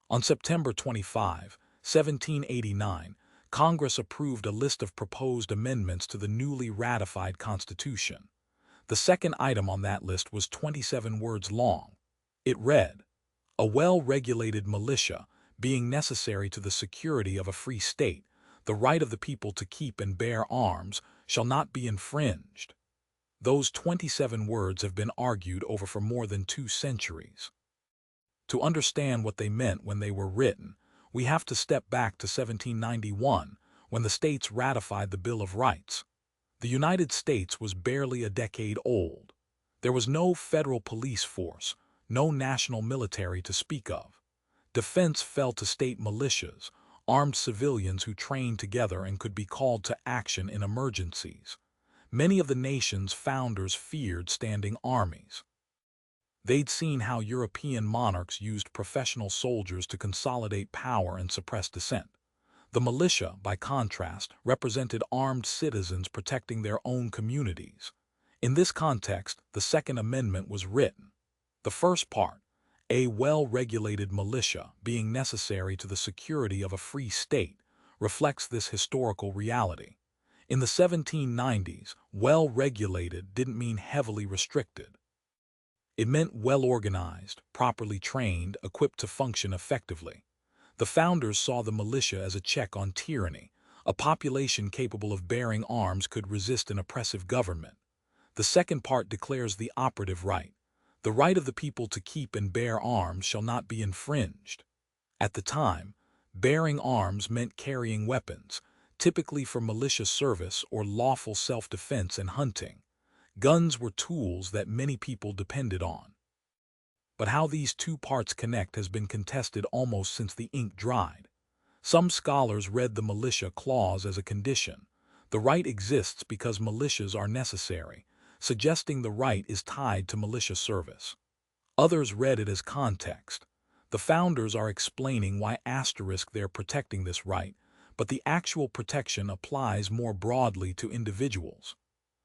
On September 25, 1789, Congress approved a list of proposed amendments to the newly ratified Constitution. The second item on that list was 27 words long. It read, "A well-regulated militia, being necessary to the security of a free state, the right of the people to keep and bear arms shall not be infringed." Those 27 words have been argued over for more than 2 centuries. To understand what they meant when they were written, we have to step back to 1791, when the states ratified the Bill of Rights. The United States was barely a decade old. There was no federal police force, no national military to speak of. Defense fell to state militias, armed civilians who trained together and could be called to action in emergencies. Many of the nation's founders feared standing armies. They'd seen how European monarchs used professional soldiers to consolidate power and suppress dissent. The militia, by contrast, represented armed citizens protecting their own communities. In this context, the Second Amendment was written. The first part, "A well-regulated militia, being necessary to the security of a free state," reflects this historical reality. In the 1790s, well-regulated didn't mean heavily restricted. It meant well-organized, properly trained, equipped to function effectively. The founders saw the militia as a check on tyranny. A population capable of bearing arms could resist an oppressive government. The second part declares the operative right. The right of the people to keep and bear arms shall not be infringed. At the time, bearing arms meant carrying weapons, typically for militia service or lawful self-defense and hunting. Guns were tools that many people depended on. But how these two parts connect has been contested almost since the ink dried. Some scholars read the militia clause as a condition. The right exists because militias are necessary, suggesting the right is tied to militia service. Others read it as context. The founders are explaining why they're protecting this right, but the actual protection applies more broadly to individuals.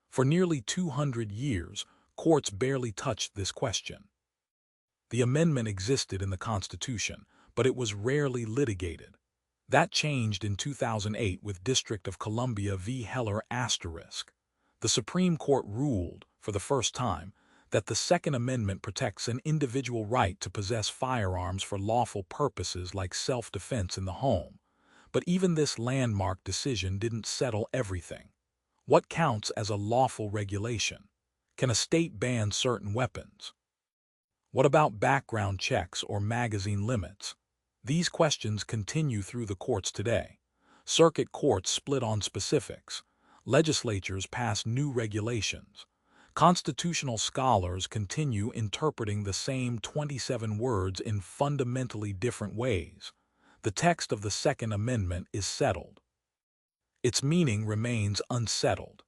For nearly 200 years, courts barely touched this question. The amendment existed in the Constitution, but it was rarely litigated. That changed in 2008 with District of Columbia v. Heller *. The Supreme Court ruled, for the first time, that the Second Amendment protects an individual right to possess firearms for lawful purposes like self-defense in the home. But even this landmark decision didn't settle everything. What counts as a lawful regulation? Can a state ban certain weapons? What about background checks or magazine limits? These questions continue through the courts today. Circuit courts split on specifics. Legislatures pass new regulations. Constitutional scholars continue interpreting the same 27 words in fundamentally different ways. The text of the Second Amendment is settled. Its meaning remains unsettled,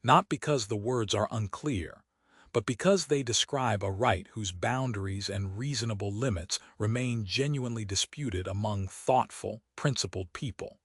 not because the words are unclear, but because they describe a right whose boundaries and reasonable limits remain genuinely disputed among thoughtful, principled people.